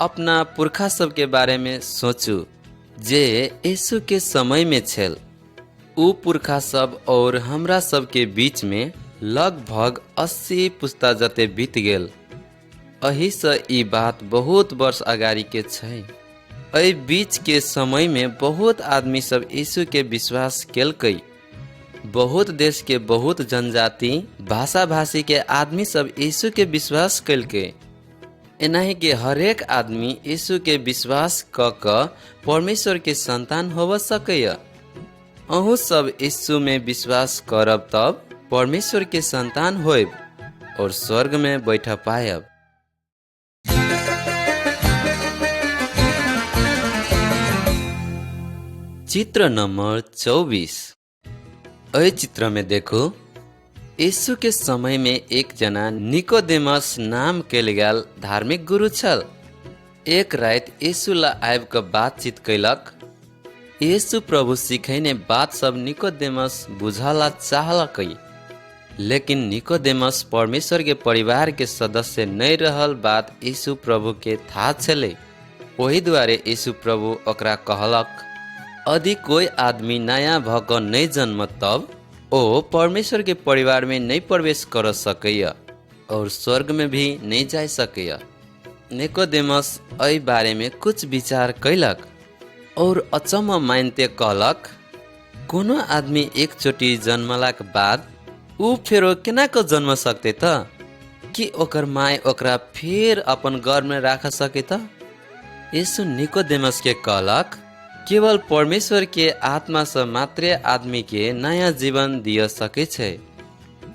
अपना पुरखा सब के बारे में सोचू जे यीशु के समय में छल। ऊ पुरखा सब और हमरा सब के बीच में लगभग 80 पुस्ता जते बीत गेल। अही से ई बात बहुत वर्ष अगाड़ी के छै। एहि बीच के समय में बहुत आदमी सब यीशु के विश्वास केलकै। बहुत देश के बहुत जनजाति भाषा भाषी के आदमी सब यीशु के विश्वास केलकै। एनाही के हरेक आदमी यीशु के विश्वास क परमेश्वर के संतान होव सकैय। अहू सब यीशु में विश्वास करब तब परमेश्वर के संतान होइब और स्वर्ग में बैठ पायब। चित्र नंबर 24। एहि चित्र में देखो यीशु के समय में एक जना निकोदेमस नाम के गेल धार्मिक गुरु छल। एक रात यीशु ला आबि के बातचीत कैलक। यीशु प्रभु सिखैने बात सब निकोदेमस बुझला चाहलकै, लेकिन निकोदेमस परमेश्वर के परिवार के सदस्य नहीं रहल बात यीशु प्रभु के था छले। ओही द्वारे यीशु प्रभु ओकरा कहलक, यदि कोई आदमी नया भक नहीं जन्म तब ओ परमेश्वर के परिवार में नहीं प्रवेश कर सकैय और स्वर्ग में भी नहीं जा सकैय। निकोदेमस एहि बारे में कुछ विचार कैलक और अचम्म मानते कहलक, कोनो आदमी एक चोटी जन्मलाक बाद ऊ फेरो केना को जन्म सकते त? कि ओकर माय ओकरा फिर अपन गर्भ में राख सके त? यीशु निकोदेमस के कहलक, केवल परमेश्वर के आत्मा से मात्रे आदमी के नया जीवन दिय सके छै।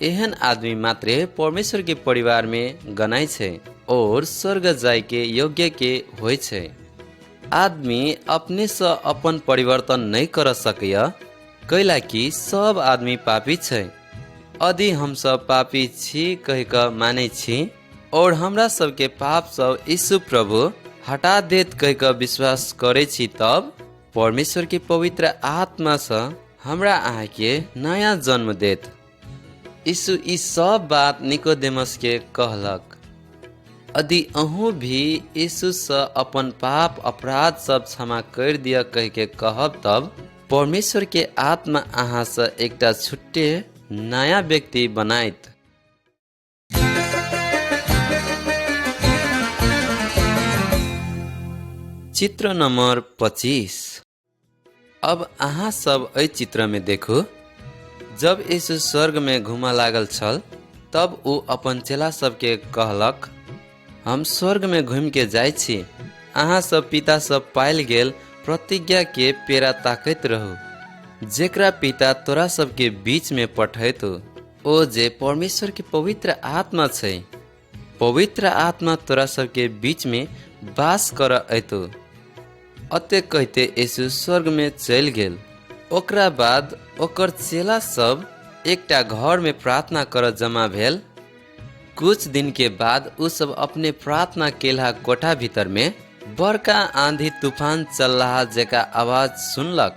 एहन आदमी मात्रे परमेश्वर के परिवार में गनाय छै और स्वर्ग जाय के योग्य के होय छै। आदमी अपने से अपन परिवर्तन नहीं कर सकैय, कैला कि सब आदमी पापी छै। यदि हम सब पापी छी कह के माने छी और हमरा सब के पाप सब यीशु प्रभु हटा देत कह के विश्वास करे छी तब परमेश्वर के पवित्र आत्मा से हमरा अहाँ के नया जन्म देत। यीशु ई सब बात निकोदेमस के कहलक। यदि अहूँ भी यीशु से अपन पाप अपराध सब क्षमा कर दिया कह के कहब तब परमेश्वर के आत्मा अहाँ से एकटा छुट्टे नया व्यक्ति बनाइत। चित्र नंबर 25। अब अहाँ सब एहि चित्र में देखू, जब यीशु स्वर्ग में घूमऽ लागल छल तब ओ अपन चेला सबके कहलक, हम स्वर्ग में घूम के जाइ छी, अहाँ सब पिता सब पायल गेल प्रतिज्ञा के पेड़ा ताकैत रहू, जेकरा पिता तोरा सबके बीच में पठैतौ, ओ जे परमेश्वर के पवित्र आत्मा छै। पवित्र आत्मा तोरा सबके बीच में वास कर अयतौ। अते कहते यीशु स्वर्ग में चल गेल। ओकरा बाद ओकर चेला सब एकटा घर में प्रार्थना कर जमा भेल। कुछ दिन के बाद उ सब अपने प्रार्थना केलहा कोठा भीतर में बड़का आंधी तूफान चल रहा जेका आवाज सुनलक,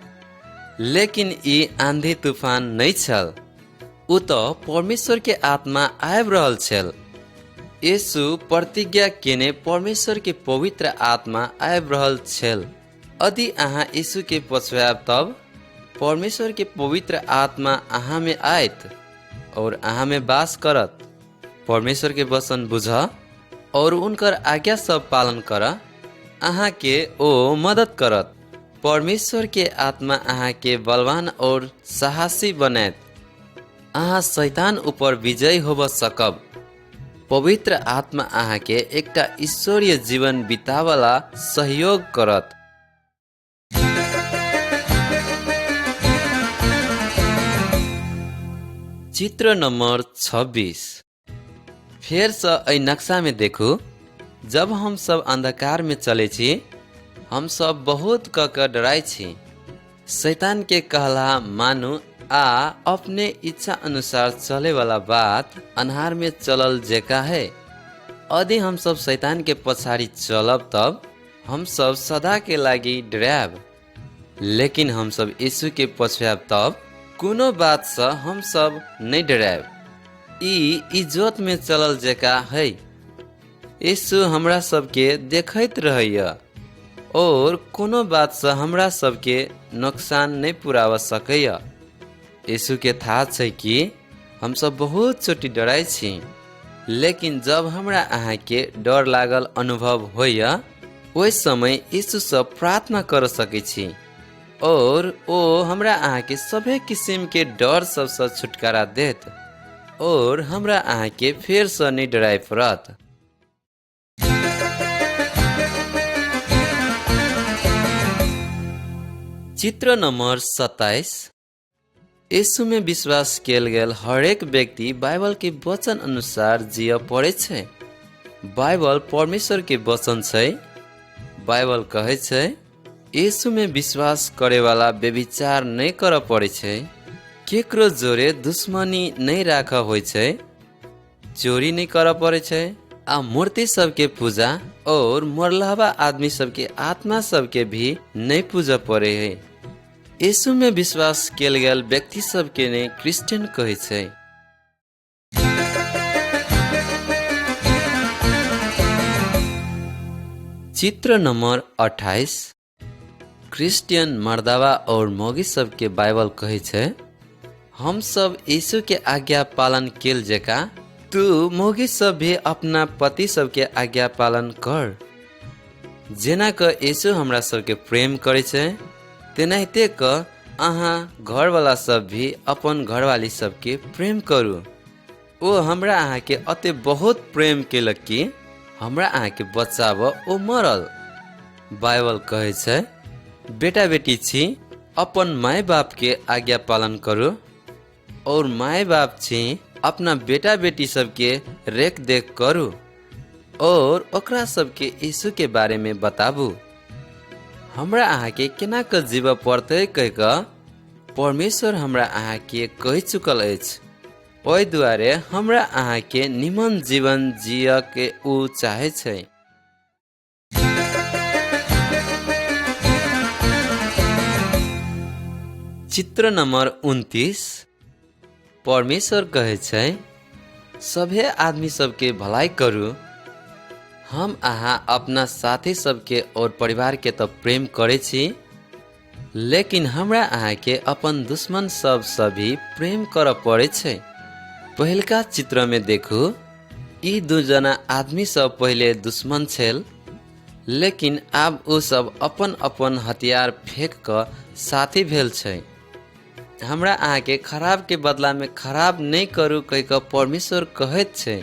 लेकिन ई आंधी तूफान नहीं छल, उ तो परमेश्वर के आत्मा आबि रहल छल। यीशु प्रतिज्ञा केने परमेश्वर के पवित्र आत्मा आबि रहल छल। यदि अहाँ यीशु के पछुआब तब परमेश्वर के पवित्र आत्मा अहाँ में आयत और अहाँ में वास करत। परमेश्वर के वचन बुझ और उनकर आज्ञा सब पालन कर, अहाँ के ओ मदद करत। परमेश्वर के आत्मा अहाँ के बलवान और साहसी बनैत, अहाँ शैतान ऊपर विजयी होब सकब। पवित्र आत्मा अहाँ के एकटा ईश्वरीय जीवन बितावला सहयोग करत। चित्र नंबर 26। फेर से एहि नक्शा में देखू, जब हम सब अंधकार में चले छी, हम सब बहुत ककर डराई छी। शैतान के कहला मानू आ अपने इच्छा अनुसार चले वाला बात अन्हार में चलल जेका है। यदि हम सब शैतान के पछाड़ी चलब तब हम सब सदा के लागी डराब, लेकिन हम सब यीशु के पछुआब तब कोनो बात से हम सब नहीं डराब। ई इज्जत में चलल जेका है। यीशु हमरा सबके देखैत रहैया और कोनो बात से हमरा सबके नुकसान नहीं पुराव सकैया। यीशु के था छै कि हम सब बहुत चोटी डराई छी, लेकिन जब हमरा अहाँ के डर लागल अनुभव होइया, ओहि समय यीशु से प्रार्थना कर सकै छी और ओ हमरा अहाँ के सभे किस्म के डर सब से छुटकारा देत और हमरा अहाँ के फेर से नहीं डराय पड़त। चित्र नंबर 27। यीशु में विश्वास केल गेल हरेक व्यक्ति बाइबल के वचन अनुसार जिय पड़े छे। बाइबल परमेश्वर के वचन छै। बाइबल कहे छै, यीशु में विश्वास करे वाला व्यभिचार नहीं कर पड़े छे, केकरो जोरे दुश्मनी नहीं राख होय छे, चोरी नहीं कर पड़े छे, आ मूर्ति सबके पूजा और मरलहवा आदमी सबके आत्मा सबके भी नहीं पूजा पड़े है। यीशु में विश्वास केल गेल व्यक्ति सबके ने क्रिश्चियन कहे छे। चित्र नंबर 28। क्रिश्चियन मर्दावा और मौगी सब के बाइबल कहे छे, हम सब यीशु के आज्ञा पालन केल जेका तू मौगी सब भी अपना पति सब के आज्ञा पालन कर। जेना क यीशु हमरा सब के प्रेम करे छे, तेनाहिते क अहाँ घर वाला सब भी अपन घरवाली सब के प्रेम करू। ओ हमरा अहाँ के अते बहुत प्रेम केलक कि हमरा अहाँ के बचाव ओ मरल। बाइबल कहे छे, बेटा बेटी छी अपन माय बाप के आज्ञा पालन करू और माय बाप छी अपना बेटा बेटी सबके रेख देख करू और ओकरा सबके यीशु के बारे में बताबू। हमरा अहाँ के केना क जीव पड़ते कह क परमेश्वर हमरा अहाँ के कह चुकल अछि। ओहि दुआरे हमरा अहाँ के निमन जीवन जिय के उ चाहे छै। चित्र नंबर 29। परमेश्वर कहे छै, सभे आदमी सबके भलाई करू। हम अहाँ अपना साथी सबके और परिवार के तो प्रेम करे छी, लेकिन हमरा अहाँ के अपन दुश्मन सब से भी प्रेम कर पड़े छै। पहिलका चित्र में देखू, ई दू जना आदमी सब पहले दुश्मन छल, लेकिन आब ओ सब अपन अपन हथियार फेंक कऽ साथी भेल छै। हमरा अहाँके खराब के बदला में खराब नहीं करू कह कऽ परमेश्वर कहैत छै।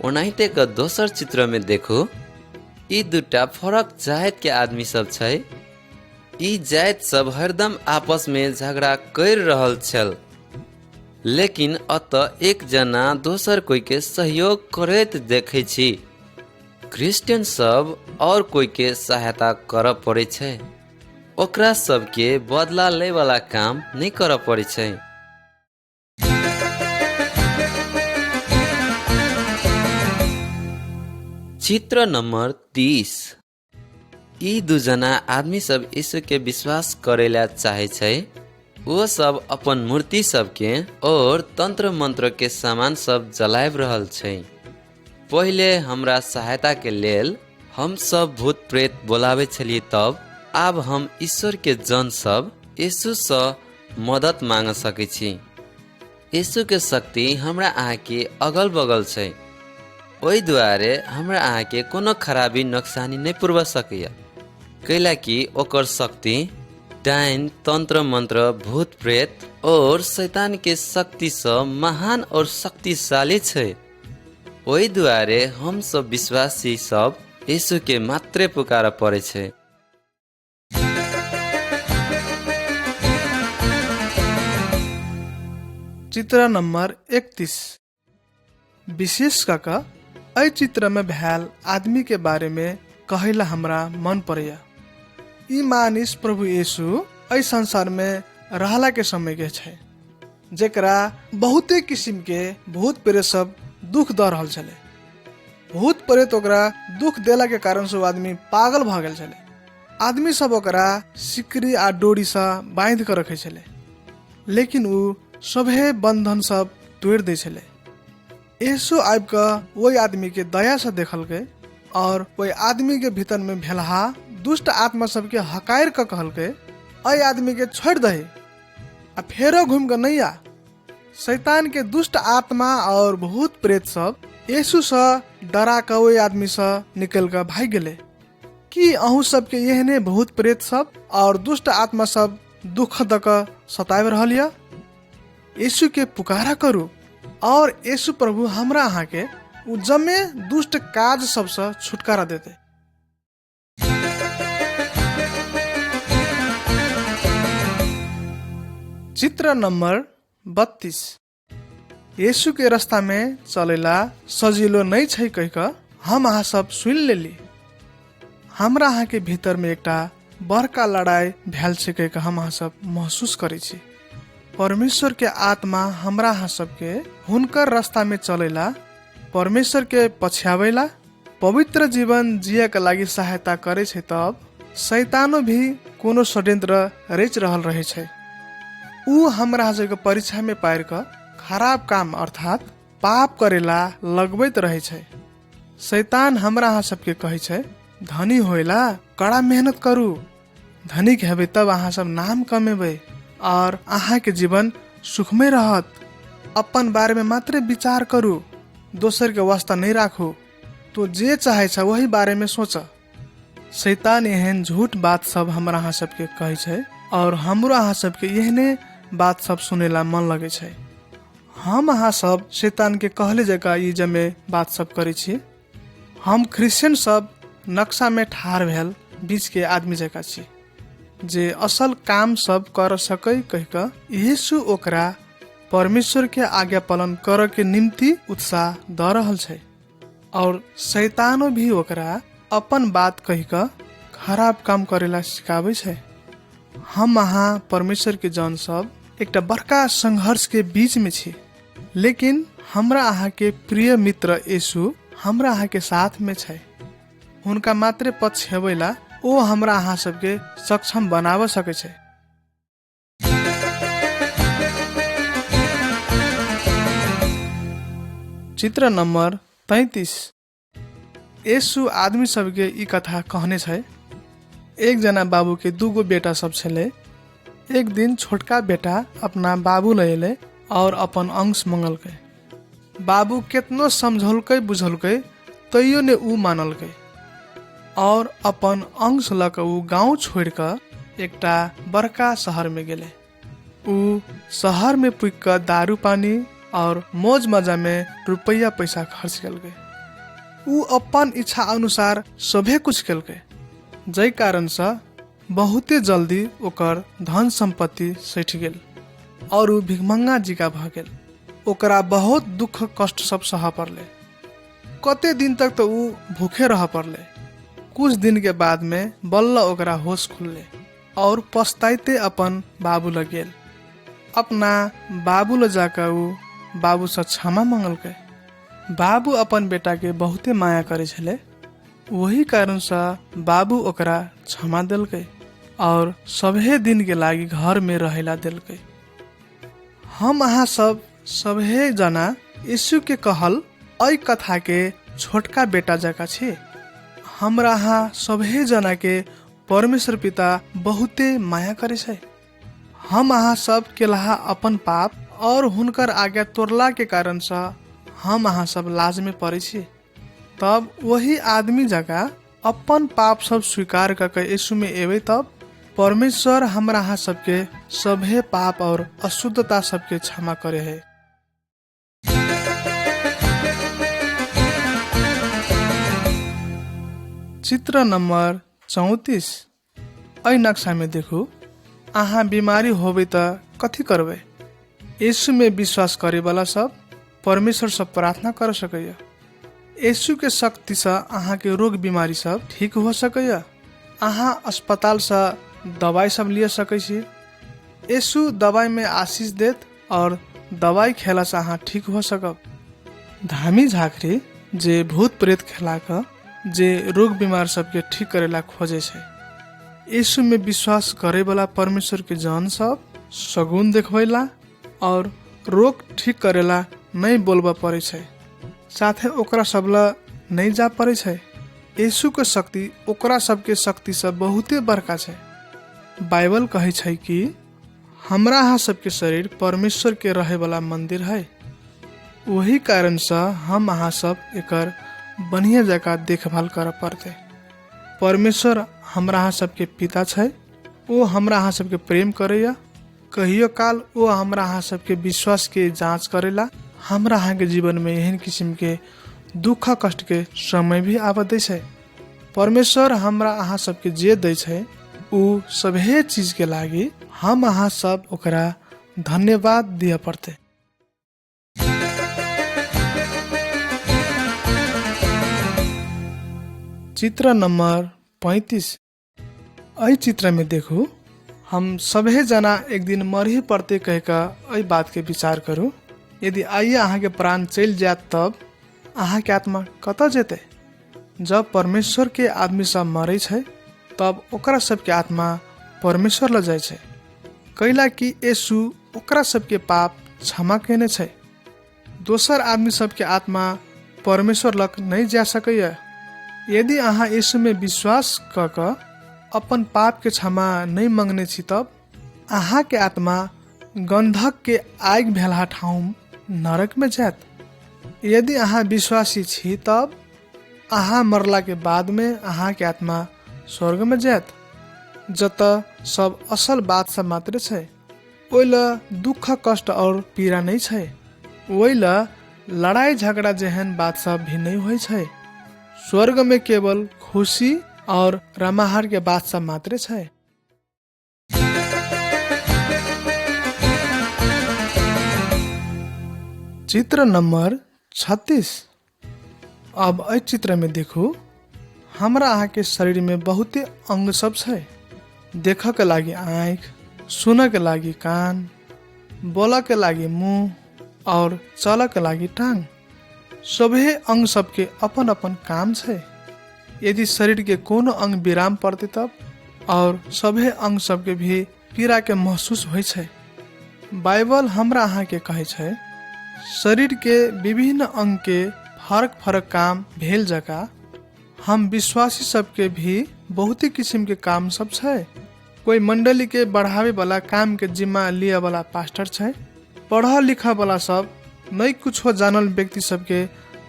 ओनाहिते के दोसर चित्र में देखू, ई दूटा फरक जात के आदमी सब छै। ई जात सब हरदम आपस में झगड़ा कर रहल छल, लेकिन अतः एक जना दोसर कोई के सहयोग करैत देखे छी। क्रिश्चियन सब और कोई के सहायता कर पड़े छै, ओकरा सब के बदला ले वाला काम नहीं कर पड़े छै। चित्र नंबर 30। ई दू जना आदमी सब यीशु के विश्वास करेला चाहे छै। वो सब अपन मूर्ति सब के और तंत्र मंत्र के सामान सब जलाब रहल छै। पहले हमरा सहायता के लेल हम सब भूत प्रेत बोलावे छलिए, तब आब हम ईश्वर के जन सब यीशु से मदद मांग सके छी। यीशु के शक्ति हमरा अहाँ के अगल बगल छै। ओहि दुआरे हमरा अहाँ के कोनो खराबी नुकसानी नहीं पूर्व सकैया, कैलाकि ओकर शक्ति डाइन तंत्र मंत्र भूत प्रेत और शैतान के शक्ति से महान और शक्तिशाली छै। ओहि दुआरे हम सब विश्वासी सब यीशु के मात्रे पुकार पड़े छै। चित्र नंबर 31। विशेष कऽ एहि चित्र में भैल आदमी के बारे में कहेला हमरा मन पड़ेया। ई मानिस प्रभु यीशु एहि संसार में रहला के समय के छै, जेकरा बहुते किस्म के भूत प्रेत सब दुख द रहल छले। भूत प्रेत ओकरा दुख देला के कारण से आदमी पागल भ गेल छले। आदमी सब ओकरा सिकरी आ डोरी से बांध कर रखे छले, लेकिन उ सभे बंधन सब तोड़ दे छले। यीशु आबि कऽ वही आदमी के दया से देखल गए और वही आदमी के भीतर में भेलहा दुष्ट आत्मा सबके हकार के कहल गए, अय आदमी के छोड़ दे आ फेरो घूम के नहीं आ। शैतान के दुष्ट आत्मा और भूत प्रेत सब यीशु से डरा के वही आदमी से निकल के भाग गेले। कि अहू सबके एहने भूत प्रेत सब और दुष्ट आत्मा सब दुख दक सताब रहल या? यीशु के पुकारा करू और यीशु प्रभु हमरा अहाँ के उ जमे दुष्ट काज सबसे छुटकारा देते। चित्र नंबर 32। यीशु के रास्ता में चलेला सजिलो नहीं छै कह कऽ हम अहाँ सब सुन लेली। हमरा अहाँ के भीतर में एकटा बड़का लड़ाई भेल छै कह कऽ हम अहाँ सब महसूस करे छी। परमेश्वर के आत्मा हमरा अहाँ सबके हुनकर रास्ता में चलेला, परमेश्वर के पछ्यावेला, पवित्र जीवन जिये के लागी सहायता करे छै। तब शैतानो भी कोनो षड्यंत्र रच रहल रहे छै। उ हमरा के परीक्षा में पार क खराब काम अर्थात पाप करेला लगबैत रहे छै। शैतान हमरा अहाँ सबके कहे छै, धनी होइला कड़ा मेहनत करू, धनिक हेबै तब अहाँ सब नाम कमेबै और अहाँ के जीवन सुखमय रहत। अपन बारे में मात्र विचार करू, दोसर के वास्ता नहीं राखू, तो जे चाहे छ वही बारे में सोच। शैतान एहन झूठ बात सब हमरा अहाँ सबके कहे छै और हमरो अहाँ सबके एहने बात सब सुनेला मन लगे छै। हम अहाँ सब शैतान के कहले जगह ई जमे बात सब करे छी। हम क्रिश्चियन सब नक्शा में ठार भेल बीच के आदमी जगह छी, जे असल काम सब कर सकै कह कऽ यीशु ओकरा परमेश्वर के आज्ञा पालन कर के निम्ति उत्साह द रहल छै और शैतानो भी ओकरा अपन बात कह कऽ खराब काम करेला सिखाबै छै। हम अहाँ परमेश्वर के जन सब एकटा बड़का संघर्ष के बीच में छी, लेकिन हमरा अहाँ के प्रिय मित्र यीशु हमरा अहाँ के साथ में छै। हुनका मात्र पक्ष हेबैला ओ हमरा अहाँ सबके सक्षम बनाव सके छै। चित्र नंबर 33। यीशु आदमी सबके ई कथा कहने छै। एक जना बाबू के दूगो बेटा सब छले। एक दिन छोटका बेटा अपना बाबू ले और अपन अंश मंगलकै। बाबू केतनो समझौलकै बुझलकै तैयो ने ऊ मानलकै। और अपन अंश ल क ऊ गांव छोड़ क एकटा बड़का शहर में गेले। ऊ शहर में पुग क दारू पानी और मौज मजा में रुपया पैसा खर्च कल गए। ऊ अपन इच्छा अनुसार सभे कुछ कल गए, जै कारण से बहुते जल्दी ओकर धन संपत्ति सैठ गेल और ऊ भिखमंगा जिका भ गेल। ओकरा बहुत दुख कष्ट सब सह पड़ले। कते दिन तक तो ऊ भूखे रह पड़ले। कुछ दिन के बाद में बल्ल ओकरा होश खुलले और पछताइते अपन बाबू ल गेल। अपना बाबू ल जाकर ऊ बाबू से क्षमा मांगल के। बाबू अपन बेटा के बहुते माया करे छले, वही कारण से बाबू ओकरा क्षमा दिलकै और सभे दिन के लागी घर में रहेला दिलकै। हम अहाँ सब सभे जना यीशु के कहल अई कथा के छोटका बेटा जका छी। हमरा अहाँ सभे जना के परमेश्वर पिता बहुते माया करे छै। हम अहाँ सब के लहा अपन पाप और हुनकर आज्ञा तोड़ला के कारण से हम अहाँ सब लाज में पड़े छी। तब वही आदमी जगह अपन पाप सब स्वीकार करके यीशु में एवे, तब परमेश्वर हमरा अहाँ सबके सभे पाप और अशुद्धता सबके क्षमा करे है। चित्र नंबर 34। अई नक्शा में देखू, अहाँ बीमारी होबे त कथी करबे? यीशु में विश्वास करे वाला सब परमेश्वर सब प्रार्थना कर सकैया। यीशु के शक्ति से अहाँ के रोग बीमारी सब ठीक हो सकैया। अहाँ अस्पताल से दवाई सब लिया सकै छी। यीशु दवाई में आशीष देत और दवाई खेला से अहाँ ठीक हो सकब। धामी झाँखरी जे भूत प्रेत खेला क जे रोग बीमार सबके ठीक करेला खोजे छै। यीशु में विश्वास करे वाला परमेश्वर के जन सब सगुन देखबैला और रोग ठीक करेला नहीं बोलबा पड़े छै, साथे ओकरा सबला नहीं जा पड़े छै। यीशु के शक्ति ओकरा सबके शक्ति से बहुते बड़का छै। बाइबल कहे छै कि हमरा अहाँ सबके शरीर परमेश्वर के रहे वाला मंदिर है। वही कारण से हम अहाँ सब एकर बढ़िया जगह देखभाल कर पड़ते। परमेश्वर हमरा अहाँ सबके पिता छै। वो हमरा अहाँ सबके प्रेम करेया। कहियो काल वो हमरा अहाँ सबके विश्वास के जांच करेला। हमरा अहाँ के जीवन में एहन किस्म के दुख कष्ट के समय भी आबे दै छै। परमेश्वर हमरा अहाँ सबके जे दै छै उ सभे चीज के लागी हम अहाँ सब ओकरा धन्यवाद दिया पड़ते। चित्र नंबर 35। अई चित्र में देखू, हम सभे जना एक दिन मरही पड़ते कह का अई बात के विचार करू। यदि आइए अहाँ के प्राण चल जात तब अहाँ के आत्मा कतऽ जेते? जब परमेश्वर के आदमी सब मरे छै तब ओकरा सबके आत्मा परमेश्वर ल जाय छै, कैला कि यीशु ओकरा सबके पाप क्षमा केने छै। दोसर आदमी सबके आत्मा परमेश्वर लग नहीं जा सकैया। यदि अहाँ यीशु में विश्वास क अपन पाप के क्षमा नहीं मांगने छी तब अहाँ के आत्मा गंधक के आग भेला ठाउँ नरक में जात। यदि अहाँ विश्वासी छी तब अहाँ मरला के बाद में अहाँ के आत्मा स्वर्ग में जात, जत सब असल बात सब मात्र छै। ओइला दुख कष्ट और पीड़ा नहीं छै। ओइला लड़ाई झगड़ा जेहन बात सब भी नहीं होइ छै। स्वर्ग में केवल खुशी और रमाहर के बात सब मात्र छै। चित्र नंबर 36। अब इस चित्र में देखू, हमरा अहाँ के शरीर में बहुते अंग सब छै। देख के लागी आँख, सुन के लागी कान, बोल के लागी मुंह और चल के लागी टांग। सभे अंग सबके अपन अपन काम छै। यदि शरीर के कोनो अंग विराम पड़ते तब और सभे अंग सबके भी पीड़ा के महसूस होइ छै। बाइबल हमरा अहाँ के कहे छै शरीर के विभिन्न अंग के फरक फरक काम भेल जका हम विश्वासी सबके भी बहुते किस्म के काम सब छै। कोई मंडली के बढ़ावे वाला काम के जिम्मा लिया वाला पास्टर छै। पढ़ा लिखा वाला सब नहीं कुछ जानल व्यक्ति सबके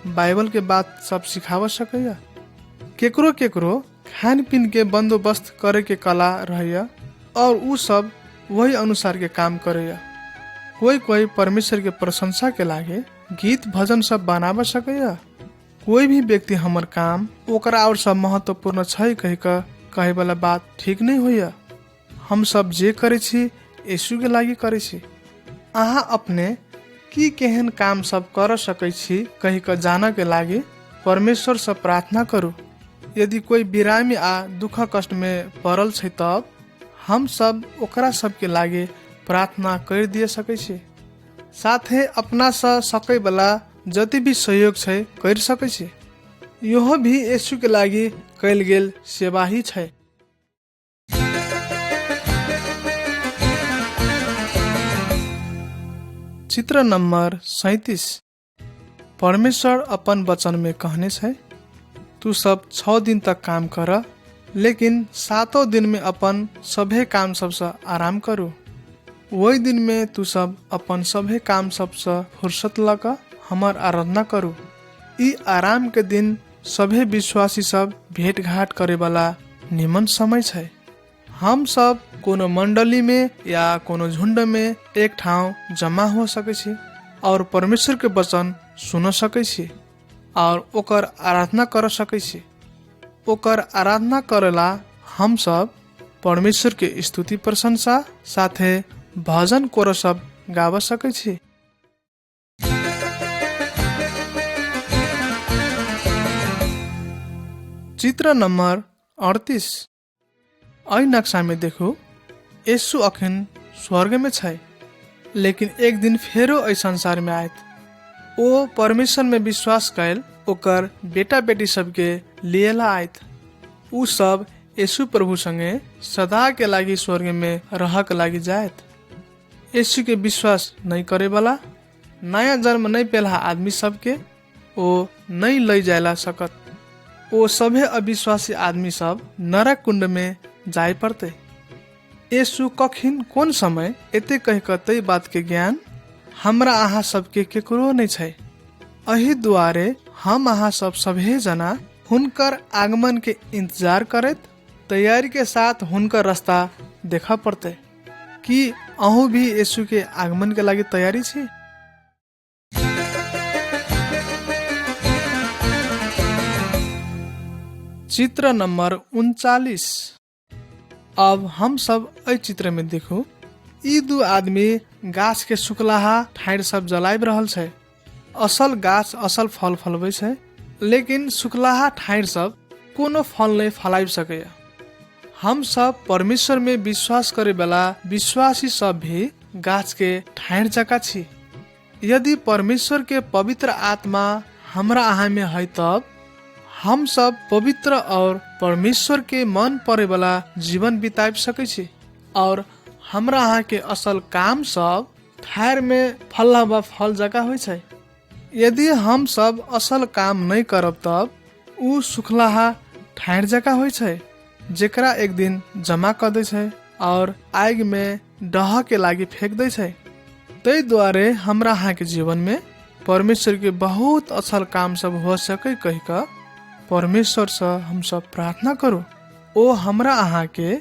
बाइबल के बात सब सिखाव सकैया। केकरो केकरो खान पीन के बंदोबस्त करे के कला रहैया और उ सब वही अनुसार के काम करैया। कोई कोई परमेश्वर के प्रशंसा के लागे गीत भजन सब बनाब सकैया। कोई भी व्यक्ति हमर काम ओकरा और सब महत्वपूर्ण छै कहे वाला बात ठीक नहीं होइया। हम सब जे करे छी यीशु के लागी करे छी। अहाँ अपने की केहन काम सब कर सकै छी कही के जाना के लागी परमेश्वर से प्रार्थना करू। यदि कोई बिरामी आ दुख कष्ट में पड़ल छै तब हम सब ओकरा सब के लागे प्रार्थना कर दिए सकै छी। साथे अपना से सकै वाला जति भी सहयोग छै कर सकै छी। यह भी यीशु के लागी कैल गेल सेवा ही छै। चित्र नंबर 37। परमेश्वर अपन वचन में कहने छै, तू सब 6 दिन तक काम कर, लेकिन 7वें दिन में अपन सभे काम सबसे आराम करू। वही दिन में तू सब अपन सभे काम सबसे फुर्सत लक हमार आराधना करू। ई आराम के दिन सभे विश्वासी सब भेंट घाट करे वाला निमन समय छै। हम सब कोनो मंडली में या कोनो झुंड में एक ठाव जमा हो सके छी और परमेश्वर के वचन सुन सके छी और ओकर आराधना कर सके छी। ओकर आराधना करेला हम सब परमेश्वर के स्तुति प्रशंसा साथे भजन कोर सब गाव सके छी। चित्र नंबर 38। आई नक्शा में देखो, यीशु अखन स्वर्ग में छै, लेकिन एक दिन फेरो एहि संसार में आयत। ओ परमेश्वर में विश्वास कैल ओकर बेटा बेटी सबके लिएला आयत। उ सब यीशु प्रभु संगे सदा के लागी स्वर्ग में रह के लागी जायत। यीशु के विश्वास नहीं करे वाला नया जन्म नहीं पेला आदमी सबके ओ नहीं ले जायला सकत। ओ सभे अविश्वासी आदमी सब नरक कुंड में जाय पड़ते। यीशु कखिन कोन समय एते कह कते बात के ज्ञान हमरा अहाँ सबके केकरो नहीं छै। अही दुआरे हम अहाँ सब सभे जना हुनकर आगमन के इंतजार करत तैयारी के साथ हुनकर रास्ता देखा पड़ते। कि अहूँ भी यीशु के आगमन के लागी तैयारी छी? चित्र नंबर 39। अब हम सब एहि चित्र में देखो, ई दू आदमी गाछ के सुखलाहा ठाड़ सब जलाब रहल छै। असल गाछ असल फल फलबै छै, लेकिन सुखलाहा ठाड़ सब कोनो फल नहीं फलाब सकैया। हम सब परमेश्वर में विश्वास करे वाला विश्वासी सब भी गाछ के ठाड़ जका छी। यदि परमेश्वर के पवित्र आत्मा हमरा अहाँ में है तब हम सब पवित्र और परमेश्वर के मन पड़े वाला जीवन बिताब सकै छी और हमरा अहाँ के असल काम सब ठाड़ में फलला व फल जका होइ छै। यदि हम सब असल काम नहीं करब तब उ सुखलाहा ठाड़ जका होइ छै, जेकरा एक दिन जमा कर दे छै और आग में डह के लागी फेंक दे छै। तै द्वारे हमरा अहाँ के जीवन में परमेश्वर के बहुत असल काम सब हो सके कह का परमेश्वर से हम सब प्रार्थना करू। ओ हमरा अहाँ के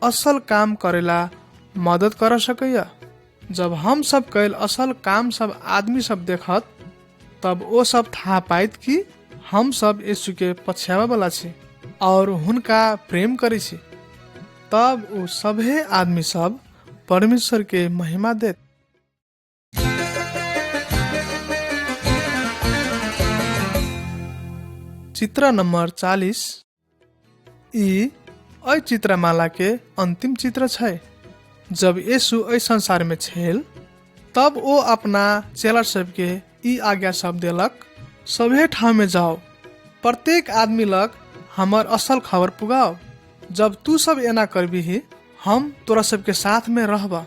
असल काम करेला मदद कर सकैया। जब हम सब कैल असल काम सब आदमी सब देखत तब ओ सब था पाइत कि हम सब यीशु के पछ्यावा वाला छी और हुनका प्रेम करे छी। तब वो सभे आदमी सब परमेश्वर के महिमा देत। चित्र नंबर 40। ई चित्रमाला के अंतिम चित्र छै। जब यीशु एहि संसार में छेल तब वो अपना चेला सबके ई आज्ञा सब देलक, सभे ठाव में जाओ, प्रत्येक आदमी लग हमर असल खबर पुगाओ। जब तू सब एना करबी हम तोरा सबके साथ में रहबा।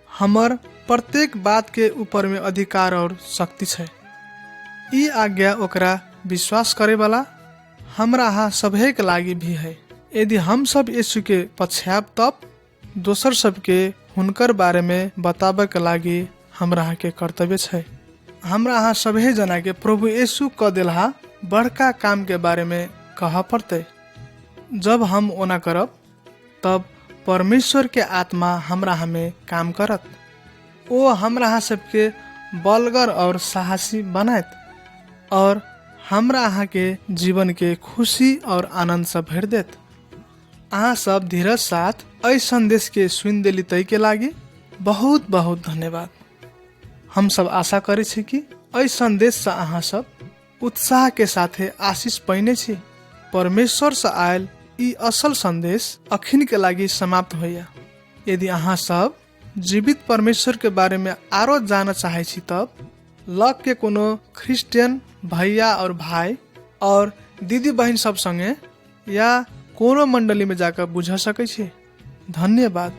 हमर प्रत्येक बात के ऊपर में अधिकार और शक्ति छै। ई आज्ञा ओकरा विश्वास करे वाला हमरा अहाँ सभे के लागी भी है। यदि हम सब यीशु के पछ्याब तब दोसर सबके हुनकर बारे में बताबे के लागी हमरा अहाँ के कर्तव्य छै। हमरा अहाँ सभे जना के प्रभु यीशु क देलहा बड़का काम के बारे में कहा पड़ते। जब हम ओना करब तब परमेश्वर के आत्मा हमरा हमें काम करत। वो हमरा सबके बलगर और साहसी बनात और हमरा अहाँ के जीवन के खुशी और आनंद से भर देत। अहाँ सब धीरज साथ ऐ संदेश के सुन देली तै के लागी बहुत बहुत धन्यवाद। हम सब आशा करे छी कि ऐ संदेश से अहाँ सब उत्साह के साथे आशीष पैने छी। परमेश्वर से आयल ई असल संदेश अखिन के लागी समाप्त होइया। यदि अहाँ सब जीवित परमेश्वर के बारे में आरो जान चाहे छी तब लग के कोनो क्रिस्चियन भैया और भाई और दीदी बहन सब संगे या कोनो मंडली में जाकर बुझ सकै छी। धन्यवाद।